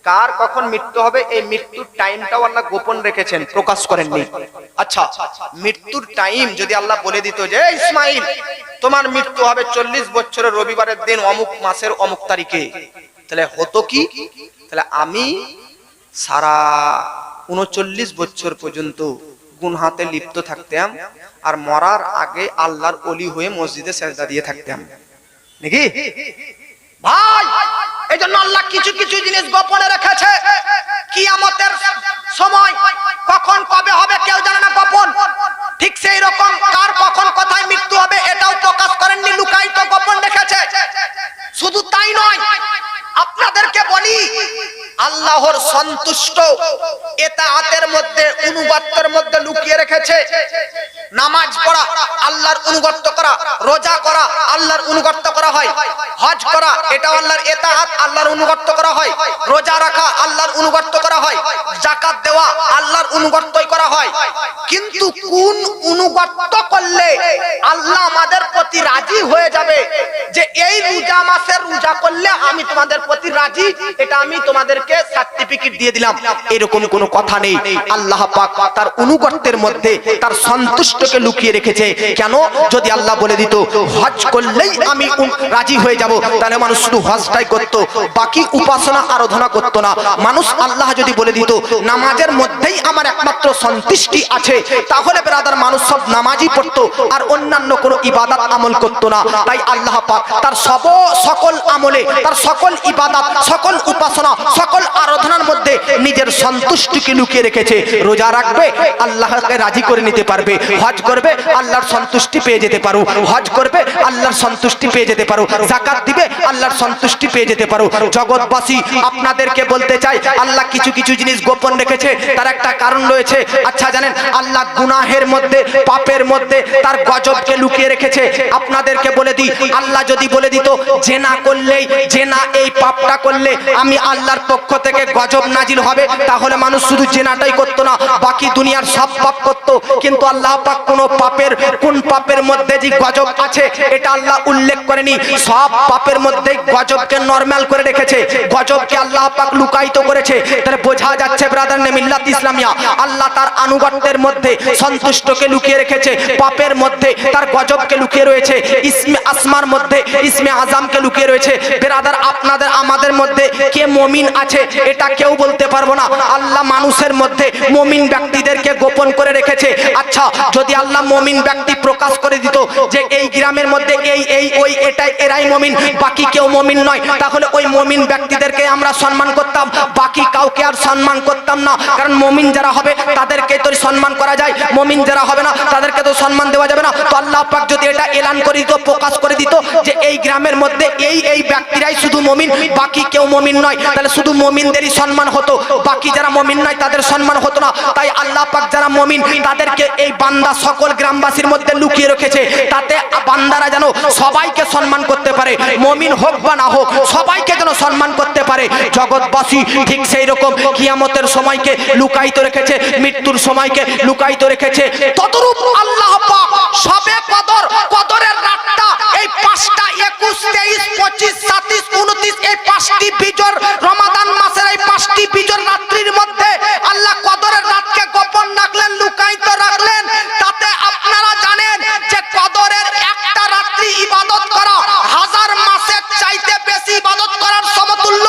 কার কখন মৃত্যু হবে এই মৃত্যুর টাইমটাও আল্লাহ গোপন রেখেছেন, প্রকাশ করেননি। আচ্ছা, মৃত্যুর টাইম যদি আল্লাহ বলে দিত যে ইসমাইল তোমার মৃত্যু হবে 40 বছরের রবিবারের দিন অমুক মাসের অমুক তারিখে, তাহলে হতো কি? তাহলে আমি সারা 39 বছর পর্যন্ত গুনহাতে লিপ্ত থাকতাম আর মরার আগে আল্লাহর ওলি হয়ে মসজিদে সেজদা দিয়ে থাকতাম নাকি ভাই? এইজন্য আল্লাহ কিছু কিছু জিনিস গোপনে রেখেছে। কিয়ামতের সময় কখন কবে হবে কেউ জানে না, গোপন। ঠিক সেই রকম কার কখন কোথায় মৃত্যু হবে এটাও প্রকাশ করেননি, লুকায়িত গোপন রেখেছে। শুধু তাই নয়, আপনাদেরকে বলি আল্লাহর সন্তুষ্ট এতাআতের মধ্যে অনুগত্যের মধ্যে লুকিয়ে রেখেছে। নামাজ পড়া আল্লাহর অনুগত্য করা, রোজা করা আল্লাহর অনুগত্য করা হয়, হজ করা এটা আল্লাহর এতাআত, আল্লাহর অনুগত্য করা হয়, রোজা রাখা আল্লাহর অনুগত্য করা হয়, যাকাত দেওয়া আল্লাহর অনুগত্যই করা হয়। কিন্তু কোন অনুগত্য করলে আল্লাহ আমাদের প্রতি রাজি হয়ে যাবে যে এই রোজা মাসের রোজা করলে আমি তোমাদের প্রতি রাজি, এটা আমি তোমাদেরকে সার্টিফিকেট দিয়ে দিলাম, এরকম কোনো কথা নেই। আল্লাহ পাক তার অনুগত্যের মধ্যে তার সন্তুষ্টকে লুকিয়ে রেখেছে। কেন? যদি আল্লাহ বলে দিত হজ করলেই আমি রাজি হয়ে যাব, তাহলে মানুষ শুধু হজটাই করত, বাকি উপাসনা আরাধনা করত না। মানুষ আল্লাহ যদি বলে দিত নামাজের মধ্যেই আমার একমাত্র সন্তুষ্টি আছে, তাহলে ব্রাদার মানুষ সব নামাজই পড়তো আর অন্যান্য কোনো ইবাদত আমল করত না। তাই আল্লাহ পাক তার সকল আমলে, তার সকল ইবাদত, সকল উপাসনা, সকল আরাধনার মধ্যে নিজের সন্তুষ্টিকে লুকিয়ে রেখেছে। রোজা রাখবে আল্লাহকে রাজি করে নিতে পারবে, হজ করবে আল্লাহর সন্তুষ্টি পেয়ে যেতে পারো, হজ করবে আল্লাহর সন্তুষ্টি পেয়ে যেতে পারো, যাকাত দিবে আল্লাহর সন্তুষ্টি পেয়ে যেতে পারো। জগৎবাসী আপনাদেরকে বলতে চাই আল্লাহ কিছু কিছু জিনিস গোপন রেখেছে, তার একটা কারণ রয়েছে। আচ্ছা জানেন আল্লাহ গুনাহের মধ্যে, পাপের মধ্যে তার গজবকে লুকিয়ে রেখেছে। আপনাদেরকে বলে দিই, আল্লাহ যদি বলে দিত জেনা করলেই, জেনা এই পাপটা করলে আমি আল্লাহর পক্ষ থেকে গজব নাজিল হবে, তাহলে মানুষ শুধু জেনাটাই করতো না, বাকি দুনিয়ার সব পাপ করতো। কিন্তু আল্লাহ পাক কোন পাপের, কোন পাপের মধ্যে যে গজব আছে এটা আল্লাহ উল্লেখ করেনি। সব পাপের মধ্যে গজবকে নরমাল করে রেখেছে, গজবকে আল্লাহ পাক লুকায়িত করেছে। তাহলে বোঝা যাচ্ছে ব্রাদার নে মিল্লাত ইসলামিয়া, আল্লাহ তার আনুগত্যের মধ্যে সন্তুষ্টকে লুকিয়ে রেখেছে, পাপের মধ্যে তার গজবকে লুকিয়ে রয়েছে, ইসমে আসমার মধ্যে ইসমে আজমকে লুকিয়ে রয়েছে। ব্রাদার আপনাদের আমাদের মধ্যে কে মুমিন আছে এটা কেউ বলতে পারবো না। আল্লাহ মানুষের মধ্যে মুমিন ব্যক্তিদেরকে গোপন করে রেখেছে। আচ্ছা যদি আল্লাহ মুমিন ব্যক্তি প্রকাশ করে দিত যে এই গ্রামের মধ্যে এই ওই এটাই এরাই মুমিন, বাকি কেউ মুমিন নয়, তাহলে ওই মুমিন ব্যক্তিদেরকে আমরা সম্মান করতাম, বাকি কাউকে আর সম্মান করতাম না। কারণ মুমিন যারা হবে তাদেরকে তো সম্মান করা যায়, মুমিন যারা হবে না তাদেরকে তো সম্মান দেওয়া যাবে না। তো আল্লাহ পাক যদি এটা এলান করে দিত, প্রকাশ করে দিত যে এই গ্রামের মধ্যে এই ব্যক্তিরাই শুধু মুমিন, বাকি কেউ মুমিন নয়, তাহলে শুধু মুমিনদেরই সম্মান হতো, বাকি যারা মুমিন নয় তাদের সম্মান হতো না। তাই আল্লাহ পাক যারা মুমিন তাদেরকে এই বান্দা সকল গ্রামবাসীর মধ্যে লুকিয়ে রেখেছে, তাতে বান্দারা যেন সবাইকে সম্মান করতে পারে, মুমিন হোক বা না হোক সবাইকে যেন সম্মান করতে পারে। জগৎবাসী ঠিক সেই রকম কিয়ামতের সময়কে লুকায়িত রেখেছে, মৃত্যুর সময়কে লুকায়িত রেখেছে। তদরূপ আল্লাহ পাক সবে কদর, কদরের রাতটা এই 5টা 21, 23, 25, 27, 29 এই 5টি বিজোর রমাদান মাসের এই 5টি বিজোর রাত্রির মধ্যে আল্লাহ কদরের রাতকে গোপন রাখলেন, লুকায়িত রাখলেন। তাতে আপনারা জানেন যে কদরের একটা রাত্রি ইবাদত করা 1000 মাসের চাইতে বেশি ইবাদত করার সমতুল্য।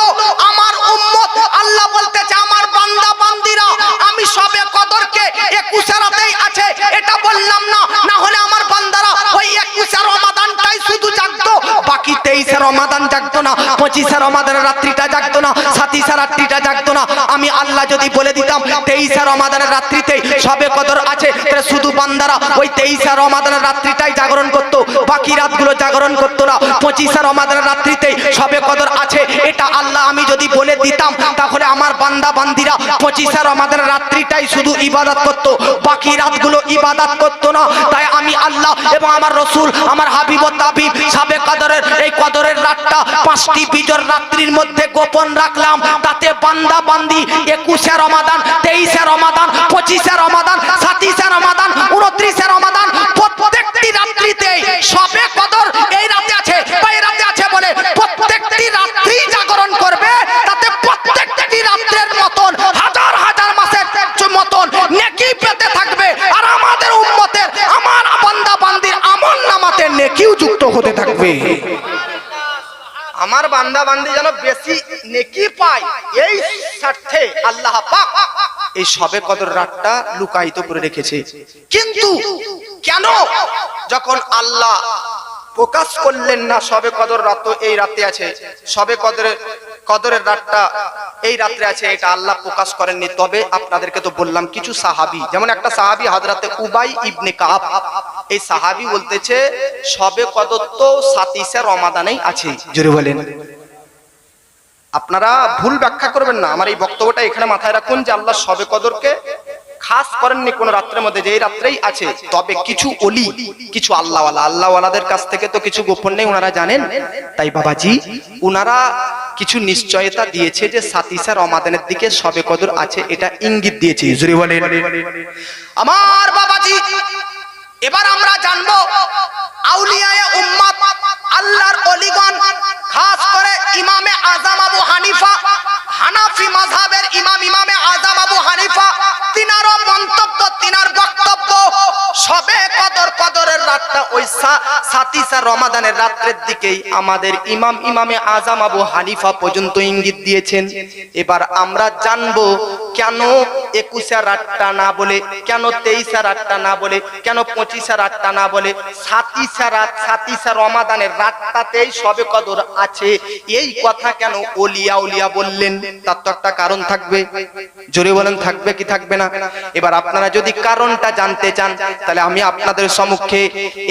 আমার উম্মত আল্লাহ বলতেছে আমার বান্দা বান্দিরা আমি সবে কদরকে 21 রাতেই আছে এটা বললাম না, না হলে আমার বান্দারা ওই 21 রমাদানটাই শুধু জাগতো, বাকি 23 রমাদান জাগতো না, 25 রমাদানের রাত্রিটা জাগতো না, 27 রাত্রিটা জাগতো না। আমি আল্লাহ যদি বলে দিতাম 23 রমাদানের রাত্রিতে সবে কদর আছে, তাহলে শুধু বান্দারা ওই 23 রমাদানের রাত্রিটাই জাগরণ করতো, বাকি রাতগুলো জাগরণ করতো না। 25 রমাদানের রাত্রিতে সবে কদর আছে এটা আল্লাহ আমি যদি বলে দিতাম, তাহলে আমার বান্দা বান্দিরা 25 রমাদানের রাত্রিটাই শুধু ইবাদত করতো, বাকি রাতগুলো ইবাদত করতো না। তাই আমি আল্লাহ এবং আমার রসুল, আমার হাবিব ও তাবিব সবে কদরের এই কদরের রাতটা 5টি বিজোর রাত্রির মধ্যে গোপন রাখলাম। তাতে বান্দা বান্দি 21 রমাদান, 23 রমাদান, 25 রমাদান, 27 রমাদান, 29 রমাদান প্রত্যেকটি রাত্রিতে সবে কদর এই রাতে আছে বা এই রাতে আছে বলে প্রত্যেকটি রাত্রি জাগরণ করবে। তাতে প্রত্যেকটি রাত্রের মতন হাজার হাজার মাসের মতন নেকি পেতে থাকবে, আর আমাদের উম্মতের, আমার বান্দা বান্দির আমল নামাতে নেকিও যুক্ত হতে থাকবে। আমার বান্দা বান্দি যেন বেশি নেকি পায় এই স্বার্থে আল্লাহ পাক এই সবে কদর রাতটা লুকায়িত করে রেখেছে। কিন্তু কেন যখন আল্লাহ প্রকাশ করলেন না সবে কদর রাত এই রাতে আছে, সবে কদরের রাতটা এই রাত্রে আছে, এটা আল্লাহ প্রকাশ করেননি। তবে আপনাদেরকে তো বললাম কিছু সাহাবী, যেমন একটা সাহাবী হযরতে উবাই ইবনে কাব, এই সাহাবী বলতেছে সবে কদর তো 27 রমাদানেই আছে। জোরে বলেন। আপনারা ভুল ব্যাখ্যা করবেন না। আমার এই বক্তব্যটা এখানে মাথায় রাখুন যে আল্লাহ শবে কদরকে খাস করেননি কোন রাত্রের মধ্যে, যে এই রাত্রেই আছে। তবে কিছু ওলি, কিছু আল্লাহওয়ালাদের কাছ থেকে তো কিছু গোপন নেই, ওনারা জানেন। তাই বাবাজি ওনারা কিছু নিশ্চয়তা দিয়েছে যে সাতিসা রমাদানের দিকে শবে কদর আছে, এটা ইঙ্গিত দিয়েছে। জুরি বলেন আমার বাবাজি। এবার আমরা জানবো আউলিয়ায়ে উম্মাত, আল্লাহর ওলিগণ, খাস করে ইমামে আযম আবু হানিফা, হানাফি মাযহাবের ইমামে আযম আবু হানিফা, তিনারও মন্তব্য, তিনার বক্তব্য শবে কদরের রাতটা ওই সাতিসা রমাদানের রাতের দিকেই আমাদের ইমামে আযম আবু হানিফা পর্যন্ত ইঙ্গিত দিয়েছেন। এবার আমরা জানবো কেন 21 রাতটা না বলে, কেন 23 রাতটা না বলে, কেন 25 রাতটা না বলে সাতিসা রমাদানের রাতটাতেই শবে কদর আছে, এই কথা কেন ওলিয়া বললেন? তার তো একটা কারণ থাকবে। জোরে বলেন থাকবে কি থাকবে না? এবার আপনারা যদি কারণটা জানতে চান তাহলে আমি আপনাদের সম্মুখে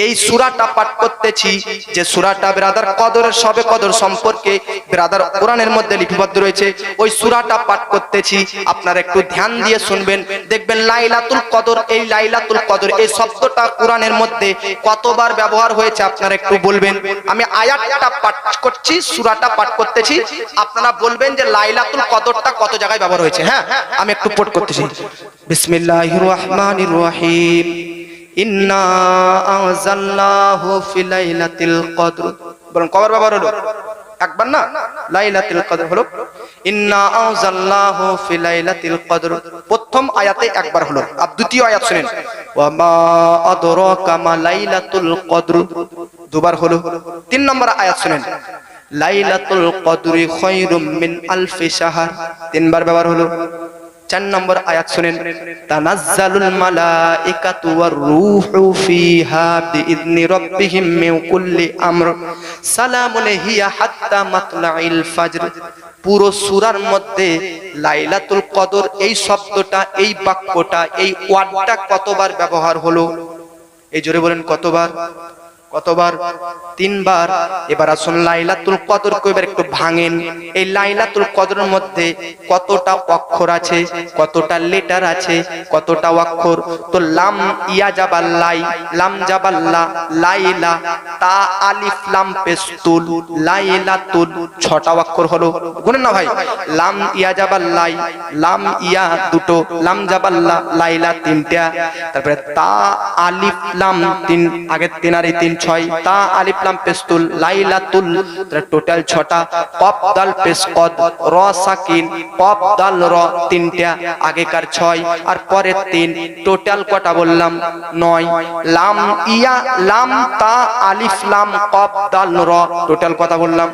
এই সূরাটা পাঠ করতেছি, যে সূরাটা ব্রাদার কদরের শবে কদর সম্পর্কে ব্রাদার কোরআনের মধ্যে লিপিবদ্ধ রয়েছে। ওই সূরাটা পাঠ করতেছি, আপনারা একটু ধ্যান দিয়ে শুনবেন, দেখবেন লাইলাতুল কদর, এই লাইলাতুল কদর এই শব্দটা কোরআনের মধ্যে কতবার ব্যবহার হয়েছে আপনারা একটু বলবেন। আমি আয়াতটা পাঠ করছি, সূরাটা পাঠ করতেছি, আপনারা বলবেন যে লাইলাতুল কদরটা কত জায়গায় ব্যবহার হয়েছে। হ্যাঁ, আমি একটু পাঠ করতেছি। বিসমিল্লাহির রহমানির রহিম। ইন্না আনজালনাহু ফি লাইলাতিল কদর। বলুন কবার ব্যবহার হলো? একবার না, লাইলাতুল কদর হলো। ইন্না আনজালনাহু ফি লাইলাতিল কদর প্রথম আয়াতে একবার হলো। আর দ্বিতীয় আয়াত শুনেন, ওয়া মা আদরাকা মা লাইলাতুল কদর, দুবার হলো। 3 নম্বর আয়াত শুনেন, লাইলাতুল কদরি খায়রুম মিন আলফি শাহর, 3 বার ব্যবহার হলো। 4 নম্বর আয়াত শুনেন, তানাজ্জালুল মালাইকাতু ওয়ার রূহু ফিহা বিইذনি রাব্বিহিম মিন কুল্লি আমর সালামুন হিয়া হাত্তা মাতলাইল ফজর। পুরো সূরার মধ্যে লাইলাতুল কদর এই শব্দটা, এই বাক্যটা, এই ওয়ার্ডটা কতবার ব্যবহার হলো? এই জোরে বলেন কতবার? কতবার? 3 বার। এবার আসুন লাইলাতুল কদর কে এবার একটু ভাঙেন। এই লাইলাতুল কদরের মধ্যে কতটা অক্ষর আছে, কতটা লেটার আছে, কতটা অক্ষর? তো লাম ইয়া জাবাল লাই, লাম জাবাল লা, লাইলা, তা আলিফ লাম পেস্তুল, লাইলাতুল, 6টা অক্ষর হলো। গুনেন না ভাই, লাম ইয়া জাবাল লাই, লাম ইয়া 2টো, লাম জাবাল লা, লাইলা 3টা, তারপরে তা আলিফ লাম 3, আগে 3 আর 3 6, তা আলিফ লাম পেস্তুল, লাইলাতুল, টোটাল 6টা, কফ দাল পেশ কদ, র সাকিন, কফ দাল র 3টা, আগেকার 6 আর পরে 3, টোটাল কটা বললাম? 9। লাম ইয়া, লাম তা আলিফ লাম কফ দাল র, টোটাল কথা বললাম?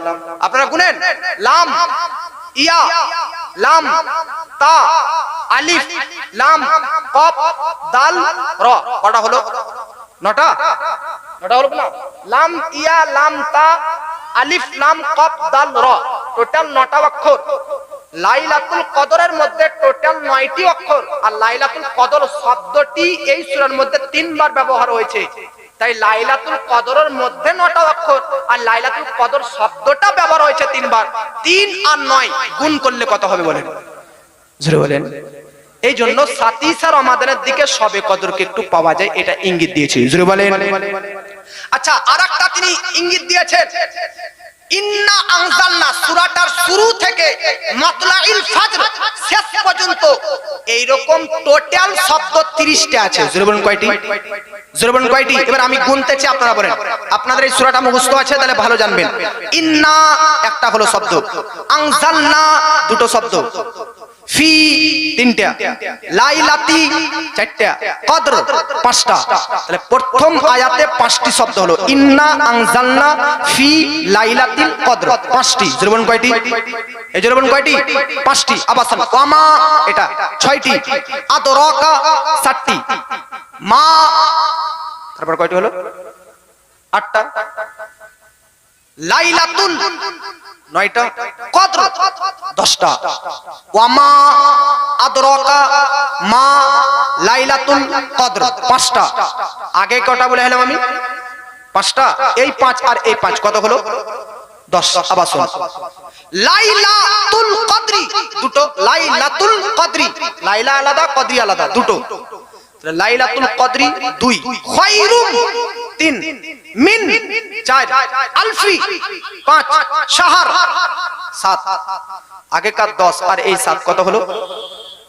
আপনারা গুনেন, লাম ইয়া, লাম তা আলিফ লাম কফ দাল র, কটা হলো? 9টা। 9টা হলো না? লাম ইয়া, লাম তা আলিফ লাম কফ দাল র, টোটাল 9টা অক্ষর। লাইলাতুল কদরের মধ্যে টোটাল 9টি অক্ষর। আর লাইলাতুল কদর শব্দটি এই সূরার মধ্যে 3 বার ব্যবহার হয়েছে। তাই লাইলাতুল কদরের মধ্যে 9টা অক্ষর, আর লাইলাতুল কদর শব্দটা ব্যবহার হয়েছে 3 বার। 3 আর 9 গুণ করলে কত হবে বলেন? জোরে বলেন। এই জন্য সাতিসা রমাদানের দিকে শবে কদরকে একটু পাওয়া যায়, এটা ইঙ্গিত দিয়েছে। জোরে বলেন। আচ্ছা, আরেকটা তিনি ইঙ্গিত দিয়েছেন, ইন্না আনজালনা, সূরাটার শুরু থেকে মাতলাইল ফজর শেষ পর্যন্ত এইরকম টোটাল শব্দ 30টা আছে। জোরে বলেন কয়টি? জোরে বলেন কয়টি? এবার আমি গুনতেছি, আপনারা বলেন। আপনাদের এই সূরাটা মুখস্থ আছে তাহলে ভালো জানবেন। ইন্না একটা হলো শব্দ, আনজালনা 2টো শব্দ, ফি 3টা, লাইলাতি 4টা, কদর 5টা। তাহলে প্রথম আয়াতে 5টি শব্দ হলো, ইন্না আনজালনা ফি লাইলাতিল কদর, 5টি। জোরে বলেন কয়টি? এই জোরে বলেন কয়টি? 5টি। আবার ওয়ামা, এটা 6টি, আদরাকা 7টি, মা, তারপর কয়টি হলো? 8টা, লাইলাতুল 9টা, কদর 10টা, ওয়ামা আদরাকা মা লাইলাতুল কদর 5টা। আগে কটা বলে হলাম আমি? 5টা। এই 5 আর এই 5 কত হলো? 10 আবার শুন লাইলাতুল কদরি দুটো লাইলাতুল কদরি লাইলা আলাদা কদরি আলাদা দুটো লাইলাতুল কদরি 2 খায়রুম 3 মিন 4 আলফি 5 শাহর 7 আগেকার 10 আর এই 7 কত হলো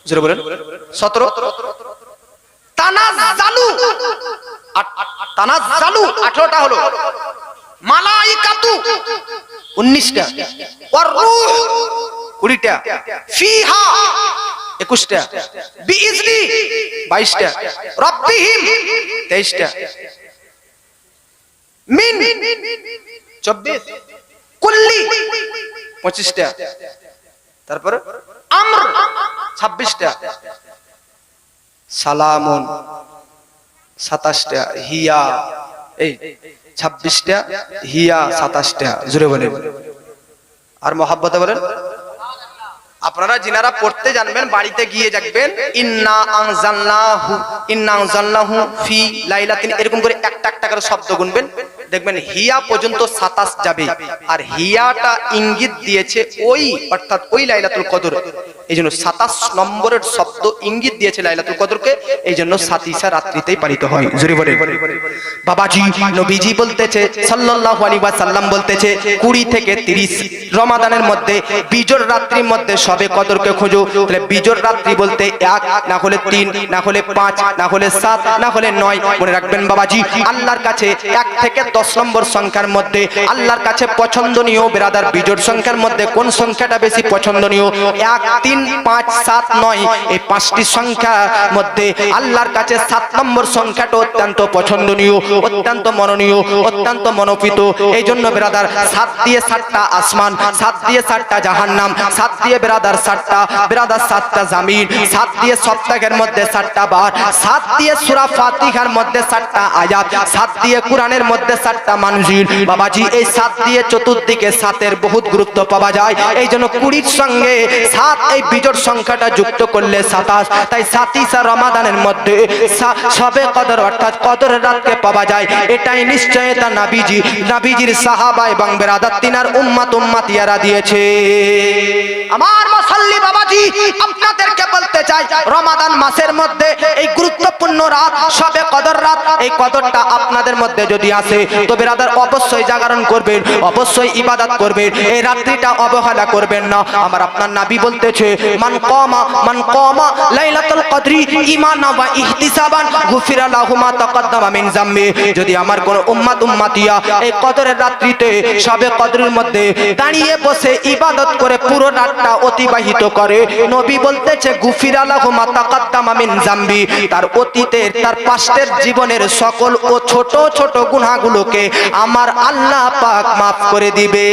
জোরে বলেন 17 তানাজ্জালু তানাজ্জালু 18টা হলো মালাইকাতু 19টা ওয়ার রূহ 20টা ফিহা 21টা বিইজনি 22টা রব্বিহিম 23টা মিন 24 কুল্লি 25টা তারপর আমর 26টা সালামুন 27টা হিয়া এই 26টা হিয়া 27টা জোরে বলেন আর মহব্বতে বলেন আপনারা যিনারা পড়তে জানবেন বাড়িতে গিয়ে দেখবেন ইন্না আনজালনাহু ফি লাইলাতিন এরকম করে একটা একটা করে শব্দ গুনবেন দেখবেন হিয়া পর্যন্ত 27 যাবে আর হিয়াটা ইঙ্গিত দিয়েছে ওই অর্থাৎ ওই লাইলাতুল কদর এইজন্য 27 নম্বরের শব্দ ইঙ্গিত দিয়েছে লাইলাতুল কদরকে এইজন্য 27 রাত্রিতেই পালিত হয় জোরে বলেন বাবাজি নবীজি বলতেছে সাল্লাল্লাহু আলাইহি ওয়াসাল্লাম বলতেছে 20 থেকে 30 রমাদানের মধ্যে বিজোড় রাত্রির মধ্যে সবে কদরকে খোঁজো তাহলে বিজোড় রাত্রি বলতে 1 না হলে 3 না হলে 5 না হলে 7 না হলে 9 মনে রাখবেন বাবাজি আল্লাহর কাছে 1 থেকে 10 নম্বর সংখ্যার মধ্যে আল্লাহর কাছে পছন্দনীয় ব্রাদার বিজোড় সংখ্যার মধ্যে কোন সংখ্যাটা বেশি পছন্দনীয় 1 3 5 7 9 এই পাঁচটি সংখ্যার মধ্যে আল্লাহর কাছে 7 নম্বর সংখ্যাটা অত্যন্ত পছন্দনীয় অত্যন্ত মনোনীয় অত্যন্ত মনোপিত এইজন্য ব্রাদার 7 দিয়ে 7টা আসমান 7 দিয়ে 7টা জাহান্নাম 7 দিয়ে ব্রাদার 7টা ব্রাদার 7টা জামিন 7 দিয়ে সপ্তাহের মধ্যে 7টা বার 7 দিয়ে সূরা ফাতিহার মধ্যে 7টা আয়াত 7 দিয়ে কোরআনের মধ্যে 7টা মানজিল বাবাজি এই 7 দিয়ে চতুর্দিকে 7 এর বহুত গুরুত্ব পাওয়া যায় এইজন্য 20 এর সঙ্গে 7 এই বিজোড় সংখ্যাটা যুক্ত করলে 27 তাই 27 রমাদানের মধ্যে সবে কদর অর্থাৎ কদরের রাতকে পাওয়া যায় এটাই নিশ্চয়তা নবীজির সাহাবা এবং ব্রাদার তিনার উম্মতিয়ারা দিয়েছে আমার মুসল্লি বাবাজি আপনাদেরকে বলতে চাই রমাদান মাসের মধ্যে এই গুরুত্বপূর্ণ রাত সবে কদর রাত এই কদরটা আপনাদের মধ্যে যদি আসে তো ব্রাদার অবশ্যই জাগরণ করবেন অবশ্যই ইবাদত করবেন এই রাত্রিটা অবহেলা করবেন না আমার আপনার নবী বলতেছে মান কামা লাইলাতুল কদরি ঈমানান ওয়া ইহতিসাবান গুফিরা লাহু মা তাকাদ্দামা মিন যামবি যদি আমার কোন উম্মতিয়া এই কদরের রাত্রিতে সবে কদরের মধ্যে দাঁড়িয়ে বসে ইবাদত করে পুরো রাতটা অতিবাহিত করে নবী বলতেছে গুফিরা লাহু মা তাকাদ্দামা মিন যামবি তার অতীতের তার পাস্টের জীবনের সকল ও ছোট ছোট গুনাহগুলোকে আমার আল্লাহ পাক maaf করে দিবে।